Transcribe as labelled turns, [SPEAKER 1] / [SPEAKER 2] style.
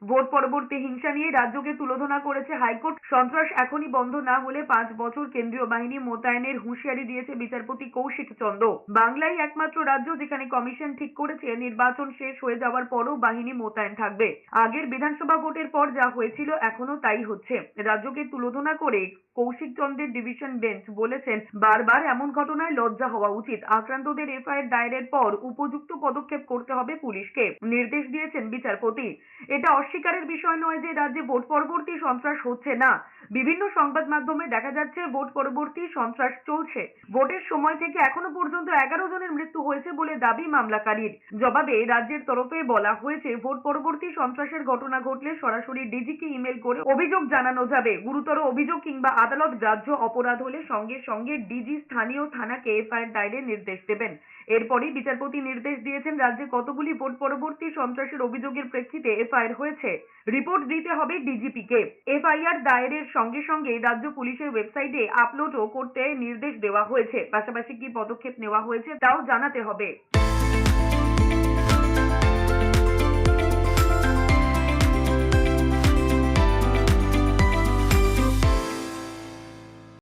[SPEAKER 1] Vote পরবর্তী হিংসা নিয়ে রাজ্যকে তুলোধনা করেছে হাইকোর্ট। সন্ত্রাস এখনই বন্ধ না হলে 5 বছর কেন্দ্রীয় বাহিনী মোতায়েনের হুঁশিয়ারি দিয়েছে বিচারপতি কৌশিক চন্দ্র। বাংলাই একমাত্র রাজ্য যেখানে কমিশন ঠিক করেছে নির্বাচন শেষ হয়ে যাওয়ার পরও বাহিনী মোতায়েন থাকবে। আগের বিধানসভা ভোটের পর যা হয়েছিল এখনো তাই হচ্ছে। রাজ্যকে তুলোধনা করে কৌশিক চন্দ্রের ডিভিশন বেঞ্চ বলেছেন, বারবার এমন ঘটনায় লজ্জা হওয়া উচিত। আক্রান্তদের এফআইআর দায়েরের পর উপযুক্ত পদক্ষেপ করতে হবে পুলিশকে, নির্দেশ দিয়েছেন বিচারপতি। এটা অস্বীকারের বিষয় নয় যে রাজ্যে ভোট পরবর্তী সন্ত্রাস হচ্ছে না। বিভিন্ন সংবাদ মাধ্যমে দেখা যাচ্ছে ভোট পরবর্তী সন্ত্রাস চলছে। ভোটের সময় থেকে এখনো পর্যন্ত 11 জনের মৃত্যু হয়েছে বলে দাবি মামলাকারীর। জবাবে রাজ্যের তরফে বলা হয়েছে, ভোট পরবর্তী সন্ত্রাসের ঘটনা ঘটলে সরাসরি ডিজিকে ইমেল করে অভিযোগ জানানো যাবে। গুরুতর অভিযোগ কিংবা আদালত গ্রাহ্য অপরাধ হলে সঙ্গে সঙ্গে ডিজি স্থানীয় থানাকে এফআইআর দায়েরের নির্দেশ দেবেন। এরপরই বিচারপতি নির্দেশ দিয়েছেন, রাজ্যে কতগুলি ভোট পরবর্তী সন্ত্রাসের অভিযোগের প্রেক্ষিতে এফআইআর হয়েছে, রিপোর্ট দিতে হবে ডিজিপিকে। এফআইআর দায়েরের সঙ্গে সঙ্গে রাজ্য পুলিশের ওয়েবসাইটে আপলোডও করতে নির্দেশ দেওয়া হয়েছে। পাশাপাশি কি পদক্ষেপ নেওয়া হয়েছে তাও জানাতে হবে।